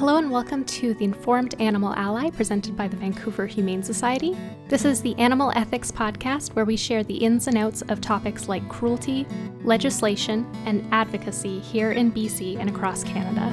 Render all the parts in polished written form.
Hello and welcome to the Informed Animal Ally presented by the Vancouver Humane Society. This is the Animal Ethics Podcast where we share the ins and outs of topics like cruelty, legislation, and advocacy here in BC and across Canada.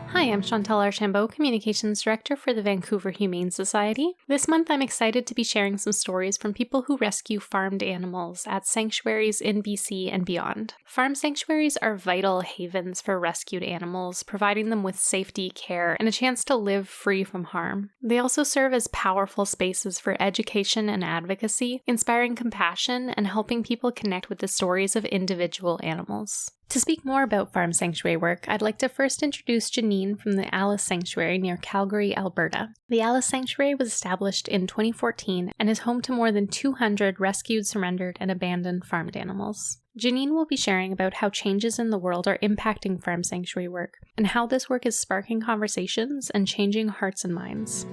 Hi, I'm Chantal Archambault, Communications Director for the Vancouver Humane Society. This month I'm excited to be sharing some stories from people who rescue farmed animals at sanctuaries in BC and beyond. Farm sanctuaries are vital havens for rescued animals, providing them with safety, care, and a chance to live free from harm. They also serve as powerful spaces for education and advocacy, inspiring compassion and helping people connect with the stories of individual animals. To speak more about farm sanctuary work, I'd like to first introduce Janine from the Alice Sanctuary near Calgary, Alberta. The Alice Sanctuary was established in 2014 and is home to more than 200 rescued, surrendered, and abandoned farmed animals. Janine will be sharing about how changes in the world are impacting farm sanctuary work and how this work is sparking conversations and changing hearts and minds.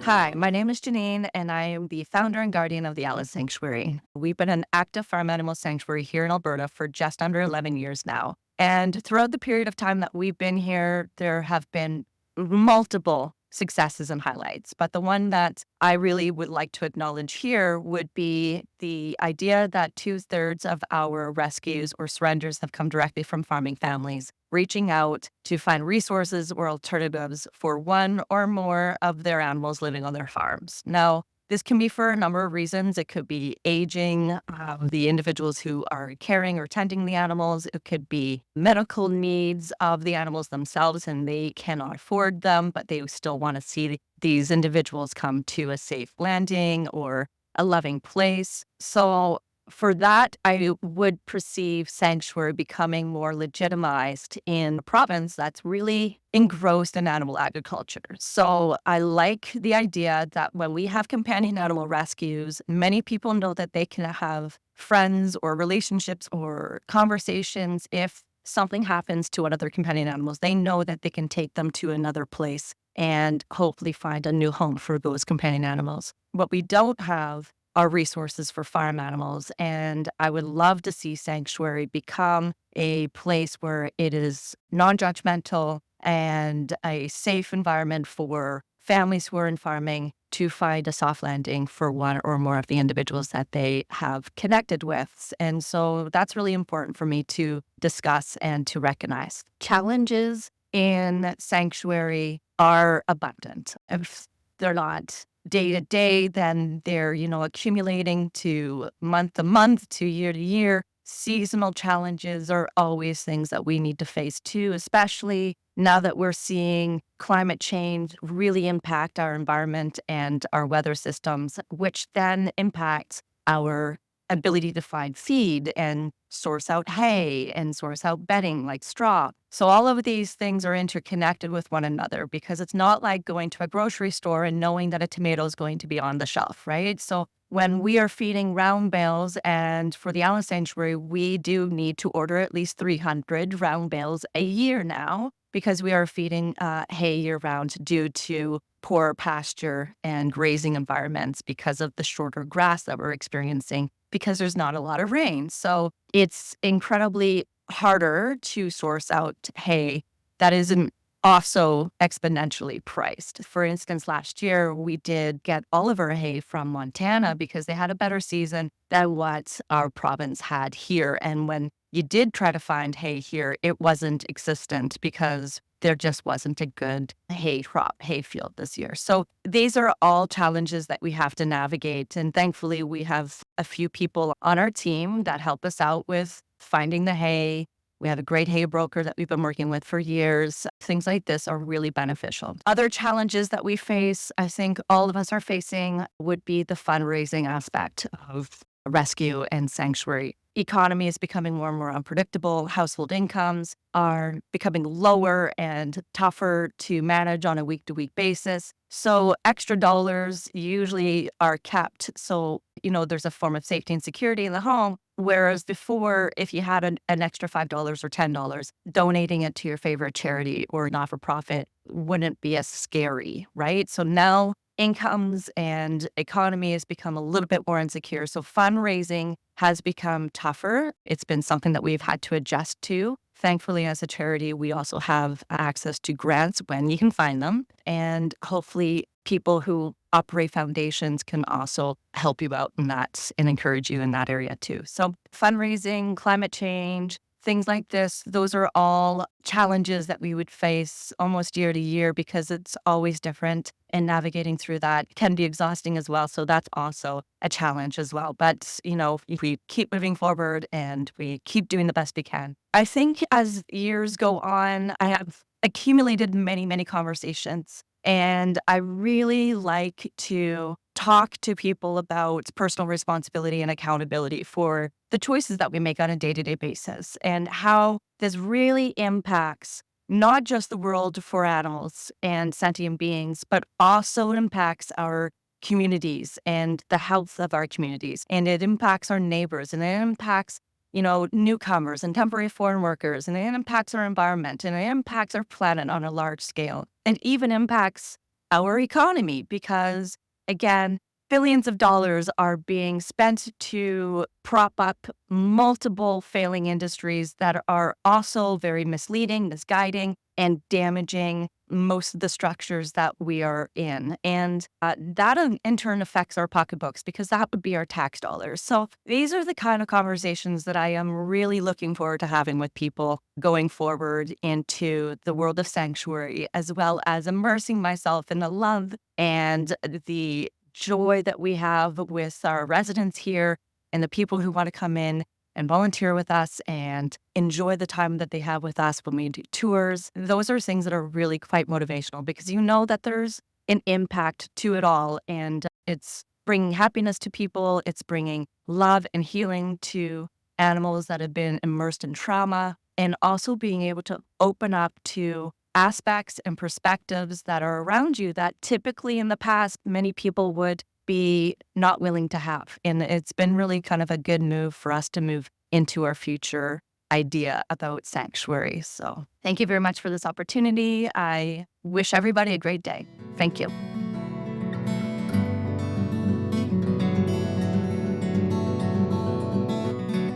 Hi, my name is Janine, and I am the founder and guardian of the Alice Sanctuary. We've been an active farm animal sanctuary here in Alberta for just under 11 years now. And throughout the period of time that we've been here, there have been multiple successes and highlights. But the one that I really would like to acknowledge here would be the idea that 2/3 of our rescues or surrenders have come directly from farming families, reaching out to find resources or alternatives for one or more of their animals living on their farms. Now, this can be for a number of reasons. It could be aging, the individuals who are caring or tending the animals. It could be medical needs of the animals themselves, and they cannot afford them, but they still want to see these individuals come to a safe landing or a loving place. So for that, I would perceive sanctuary becoming more legitimized in a province that's really engrossed in animal agriculture. So I like the idea that when we have companion animal rescues, many people know that they can have friends or relationships or conversations if something happens to one of their companion animals. They know that they can take them to another place and hopefully find a new home for those companion animals. What we don't have are resources for farm animals. And I would love to see sanctuary become a place where it is non-judgmental and a safe environment for families who are in farming to find a soft landing for one or more of the individuals that they have connected with. And so that's really important for me to discuss and to recognize. Challenges in sanctuary are abundant. If they're not day to day, then they're, accumulating to month to year. Seasonal challenges are always things that we need to face too, especially now that we're seeing climate change really impact our environment and our weather systems, which then impacts our ability to find feed and source out hay and source out bedding like straw. So all of these things are interconnected with one another because it's not like going to a grocery store and knowing that a tomato is going to be on the shelf, right? So when we are feeding round bales, and for the Alice Sanctuary, we do need to order at least 300 round bales a year now because we are feeding hay year round due to poor pasture and grazing environments because of the shorter grass that we're experiencing because there's not a lot of rain. So it's incredibly harder to source out hay that isn't also exponentially priced. For instance, last year, we did get all of our hay from Montana because they had a better season than what our province had here. And when you did try to find hay here, it wasn't existent because there just wasn't a good hay field this year. So these are all challenges that we have to navigate. And thankfully, we have a few people on our team that help us out with finding the hay. We have a great hay broker that we've been working with for years. Things like this are really beneficial. Other challenges that we face, I think all of us are facing, would be the fundraising aspect of rescue and sanctuary. Economy is becoming more and more unpredictable. Household incomes are becoming lower and tougher to manage on a week-to-week basis. So extra dollars usually are kept. So, there's a form of safety and security in the home, Whereas before, if you had an extra $5 or $10, donating it to your favorite charity or not-for-profit wouldn't be as scary, right? So now incomes and economy has become a little bit more insecure. So fundraising has become tougher. It's been something that we've had to adjust to. Thankfully, as a charity, we also have access to grants when you can find them. And hopefully people who operate foundations can also help you out in that and encourage you in that area too. So fundraising, climate change, things like this, those are all challenges that we would face almost year to year because it's always different. And navigating through that can be exhausting as well. So that's also a challenge as well. But, if we keep moving forward and we keep doing the best we can. I think as years go on, I have accumulated many, many conversations. And I really like to talk to people about personal responsibility and accountability for the choices that we make on a day-to-day basis and how this really impacts not just the world for animals and sentient beings, but also impacts our communities and the health of our communities. And it impacts our neighbors and it impacts newcomers and temporary foreign workers, and it impacts our environment and it impacts our planet on a large scale. It even impacts our economy because, again, billions of dollars are being spent to prop up multiple failing industries that are also very misleading, misguiding, and damaging most of the structures that we are in. And that in turn affects our pocketbooks because that would be our tax dollars. So these are the kind of conversations that I am really looking forward to having with people going forward into the world of sanctuary, as well as immersing myself in the love and the joy that we have with our residents here and the people who want to come in and volunteer with us and enjoy the time that they have with us when we do tours. Those are things that are really quite motivational because you know that there's an impact to it all. And it's bringing happiness to people. It's bringing love and healing to animals that have been immersed in trauma, and also being able to open up to aspects and perspectives that are around you that typically in the past, many people would be not willing to have. And it's been really kind of a good move for us to move into our future idea about sanctuary. So thank you very much for this opportunity. I wish everybody a great day. Thank you.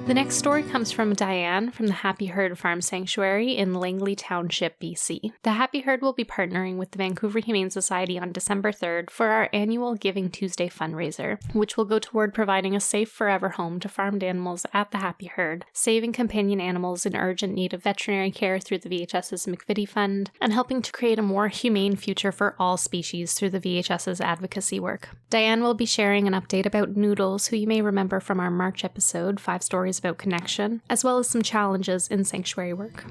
The next story comes from Diane from the Happy Herd Farm Sanctuary in Langley Township, BC. The Happy Herd will be partnering with the Vancouver Humane Society on December 3rd for our annual Giving Tuesday fundraiser, which will go toward providing a safe forever home to farmed animals at the Happy Herd, saving companion animals in urgent need of veterinary care through the VHS's McVitie Fund, and helping to create a more humane future for all species through the VHS's advocacy work. Diane will be sharing an update about Noodles, who you may remember from our March episode, 5 Stories about Connection, as well as some challenges in sanctuary work.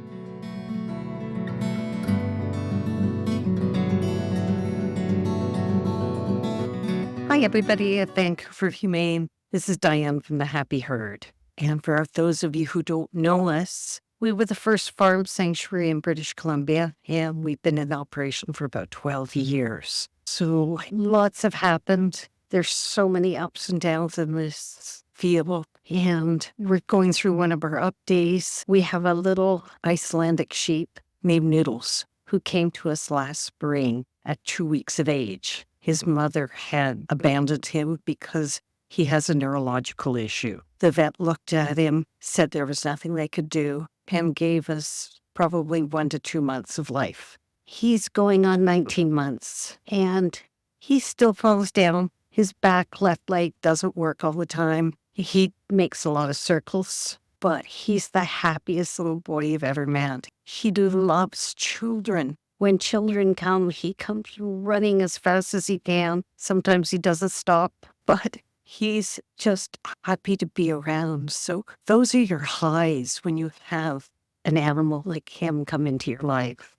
Hi, everybody at Vancouver Humane. This is Diane from the Happy Herd. And for those of you who don't know us, we were the first farm sanctuary in British Columbia, and we've been in operation for about 12 years. So lots have happened. There's so many ups and downs in this field, and we're going through one of our updates. We have a little Icelandic sheep named Noodles who came to us last spring at 2 weeks of age. His mother had abandoned him because he has a neurological issue. The vet looked at him, said there was nothing they could do, and gave us probably 1 to 2 months of life. He's going on 19 months, and he still falls down. His back left leg doesn't work all the time. He makes a lot of circles, but he's the happiest little boy you've ever met. He loves children. When children come, he comes running as fast as he can. Sometimes he doesn't stop, but he's just happy to be around. So those are your highs when you have an animal like him come into your life.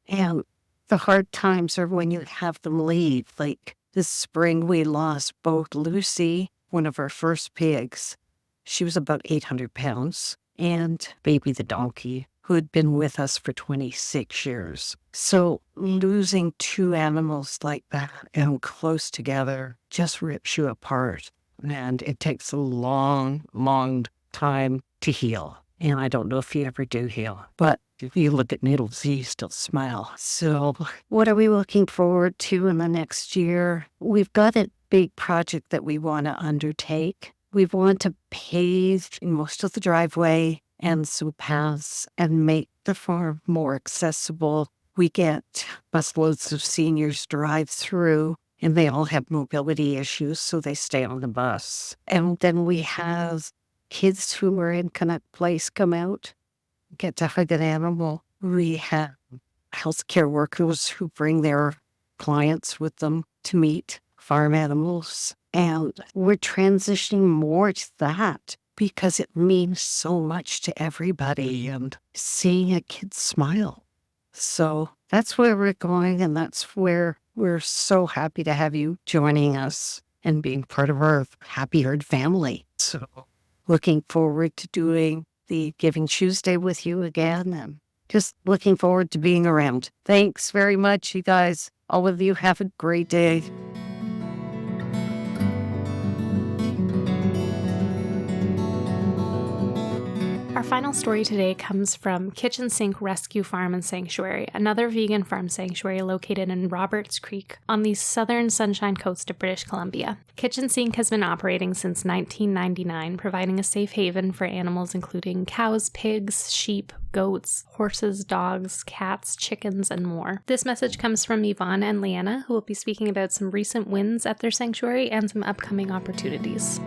And the hard times are when you have them leave. Like this spring, we lost both Lucy, one of our first pigs. She was about 800 pounds, and Baby the donkey, who had been with us for 26 years. So losing 2 animals like that and close together just rips you apart. and it takes a long, long time to heal. And I don't know if you ever do heal, but if you look at needles, you still smile. So what are we looking forward to in the next year? We've got a big project that we want to undertake. We want to pave most of the driveway and some paths and make the farm more accessible. We get busloads of seniors drive through, and they all have mobility issues, so they stay on the bus. And then we have kids who are in Canuck Place come out, get to hug an animal. We have healthcare workers who bring their clients with them to meet farm animals. And we're transitioning more to that because it means so much to everybody, and seeing a kid smile. So that's where we're going, and that's where we're so happy to have you joining us and being part of our Happy Herd family. So looking forward to doing the Giving Tuesday with you again, and just looking forward to being around. Thanks very much, you guys. All of you have a great day. Our final story today comes from Kitchensink Rescue Farm and Sanctuary, another vegan farm sanctuary located in Roberts Creek on the southern Sunshine Coast of British Columbia. Kitchensink has been operating since 1999, providing a safe haven for animals including cows, pigs, sheep, goats, horses, dogs, cats, chickens, and more. This message comes from Yvonne and Leanna, who will be speaking about some recent wins at their sanctuary and some upcoming opportunities.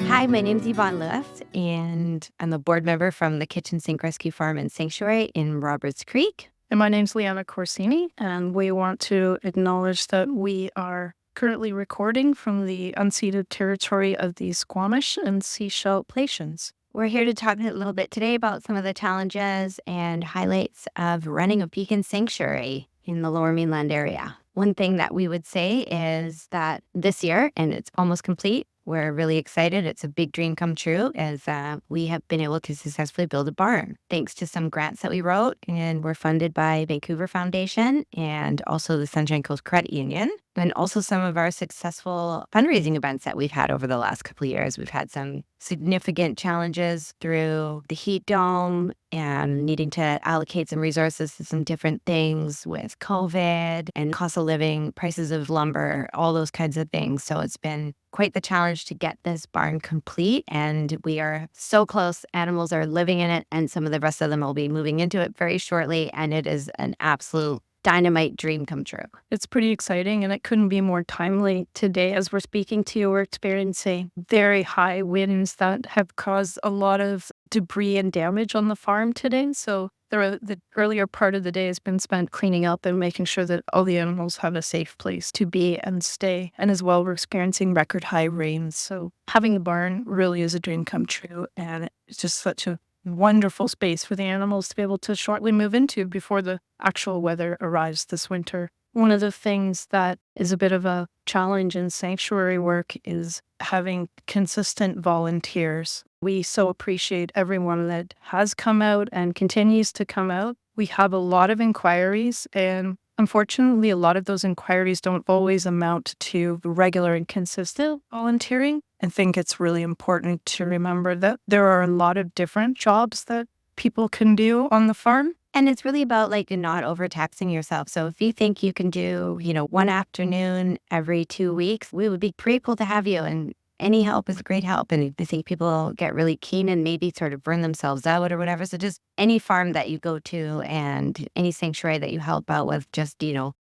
Hi, my name's Yvonne Lewis, and I'm a board member from the Kitchensink Rescue Farm and Sanctuary in Roberts Creek. And my name's Liana Corsini, and we want to acknowledge that we are currently recording from the unceded territory of the Squamish and Seashell Nations. We're here to talk a little bit today about some of the challenges and highlights of running a vegan sanctuary in the Lower Mainland area. One thing that we would say is that this year, and it's almost complete, we're really excited. It's a big dream come true as we have been able to successfully build a barn thanks to some grants that we wrote, and we're funded by Vancouver Foundation and also the Sunshine Coast Credit Union, and also some of our successful fundraising events that we've had over the last couple of years. We've had some significant challenges through the heat dome and needing to allocate some resources to some different things with COVID and cost of living, prices of lumber, all those kinds of things. So it's been quite the challenge to get this barn complete, and we are so close. Animals are living in it, and some of the rest of them will be moving into it very shortly, and it is an absolute dynamite dream come true. It's pretty exciting, and it couldn't be more timely. Today, as we're speaking to you, we're experiencing very high winds that have caused a lot of debris and damage on the farm today. So the earlier part of the day has been spent cleaning up and making sure that all the animals have a safe place to be and stay. And as well, we're experiencing record high rains. So having a barn really is a dream come true. And it's just such a wonderful space for the animals to be able to shortly move into before the actual weather arrives this winter. One of the things that is a bit of a challenge in sanctuary work is having consistent volunteers. We so appreciate everyone that has come out and continues to come out. We have a lot of inquiries, and unfortunately, a lot of those inquiries don't always amount to regular and consistent volunteering. I think it's really important to remember that there are a lot of different jobs that people can do on the farm. And it's really about not overtaxing yourself. So if you think you can do, one afternoon every 2 weeks, we would be grateful to have you. And any help is great help. And I think people get really keen and maybe sort of burn themselves out or whatever. So just any farm that you go to and any sanctuary that you help out with, just,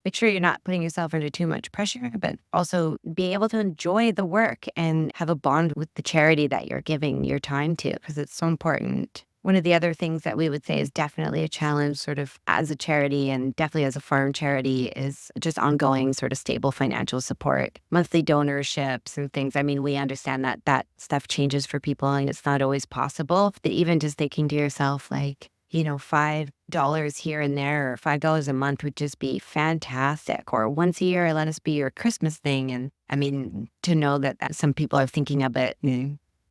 make sure you're not putting yourself under too much pressure, but also be able to enjoy the work and have a bond with the charity that you're giving your time to, because it's so important. One of the other things that we would say is definitely a challenge sort of as a charity and definitely as a farm charity is just ongoing sort of stable financial support, monthly donorships and things. I mean, we understand that that stuff changes for people and it's not always possible, but even just thinking to yourself $5 here and there or $5 a month would just be fantastic. Or once a year, let us be your Christmas thing. And I mean, to know that some people are thinking of it,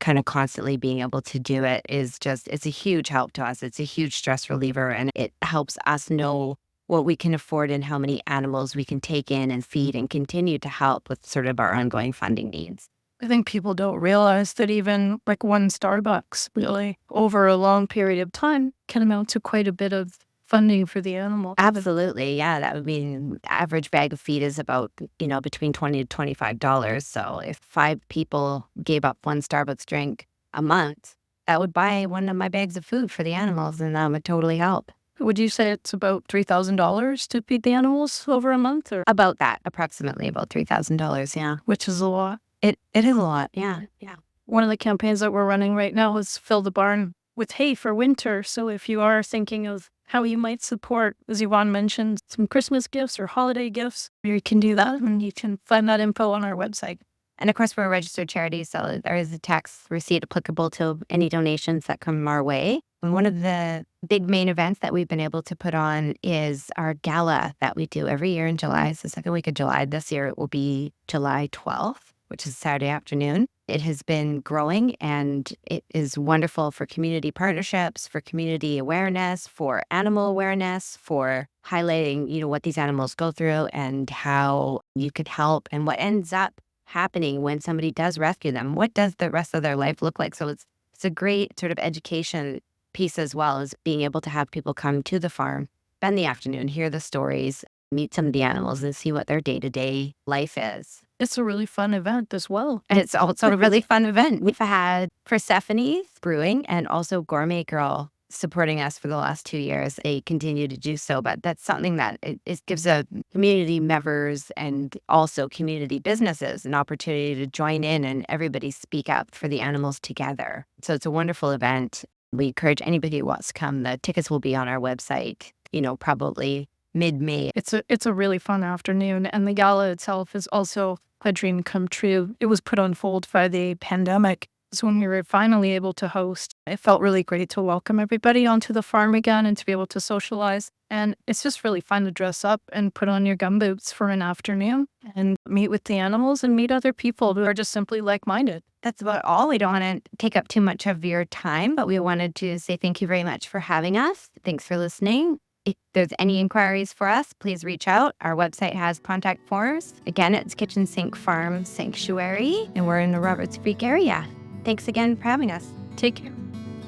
kind of constantly being able to do it is just, it's a huge help to us. It's a huge stress reliever, and it helps us know what we can afford and how many animals we can take in and feed and continue to help with sort of our ongoing funding needs. I think people don't realize that even like one Starbucks really over a long period of time can amount to quite a bit of funding for the animal. Absolutely. Yeah. That would mean the average bag of feed is about, between $20 to $25. So if 5 people gave up one Starbucks drink a month, that would buy one of my bags of food for the animals, and that would totally help. Would you say it's about $3,000 to feed the animals over a month, or About that, approximately about $3,000. Yeah. which is a lot? It is a lot. Yeah. Yeah. One of the campaigns that we're running right now is fill the barn with hay for winter. So if you are thinking of how you might support, as Yvonne mentioned, some Christmas gifts or holiday gifts, you can do that, and you can find that info on our website. And of course, we're a registered charity, so there is a tax receipt applicable to any donations that come our way. And one of the big main events that we've been able to put on is our gala that we do every year in July. It's the second week of July. This year, it will be July 12th, which is Saturday afternoon. It has been growing, and it is wonderful for community partnerships, for community awareness, for animal awareness, for highlighting, what these animals go through and how you could help and what ends up happening when somebody does rescue them. What does the rest of their life look like? So it's a great sort of education piece, as well as being able to have people come to the farm, spend the afternoon, hear the stories, meet some of the animals, and see what their day-to-day life is. It's a really fun event as well. And it's also a really fun event. We've had Persephone's Brewing and also Gourmet Girl supporting us for the last 2 years. They continue to do so, but that's something that it gives community members and also community businesses an opportunity to join in and everybody speak up for the animals together. So it's a wonderful event. We encourage anybody who wants to come. The tickets will be on our website, probably mid-May. It's a really fun afternoon, and the gala itself is also a dream come true. It was put on hold by the pandemic. So when we were finally able to host, it felt really great to welcome everybody onto the farm again and to be able to socialize. And it's just really fun to dress up and put on your gumboots for an afternoon and meet with the animals and meet other people who are just simply like-minded. That's about all. We don't want to take up too much of your time, but we wanted to say thank you very much for having us. Thanks for listening. If there's any inquiries for us, please reach out. Our website has contact forms. Again, it's Kitchensink Farm Sanctuary, and we're in the Roberts Creek area. Thanks again for having us. Take care.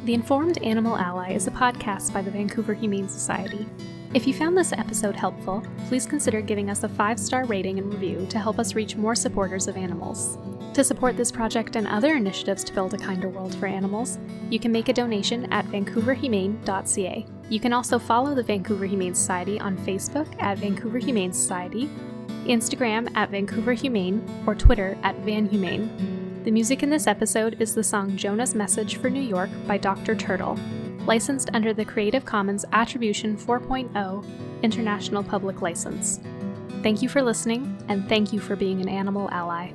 The Informed Animal Ally is a podcast by the Vancouver Humane Society. If you found this episode helpful, please consider giving us a 5-star rating and review to help us reach more supporters of animals. To support this project and other initiatives to build a kinder world for animals, you can make a donation at vancouverhumane.ca. You can also follow the Vancouver Humane Society on Facebook at Vancouver Humane Society, Instagram at Vancouver Humane, or Twitter at VanHumane. The music in this episode is the song Jonah's Message for New York by Dr. Turtle, licensed under the Creative Commons Attribution 4.0 International Public License. Thank you for listening, and thank you for being an animal ally.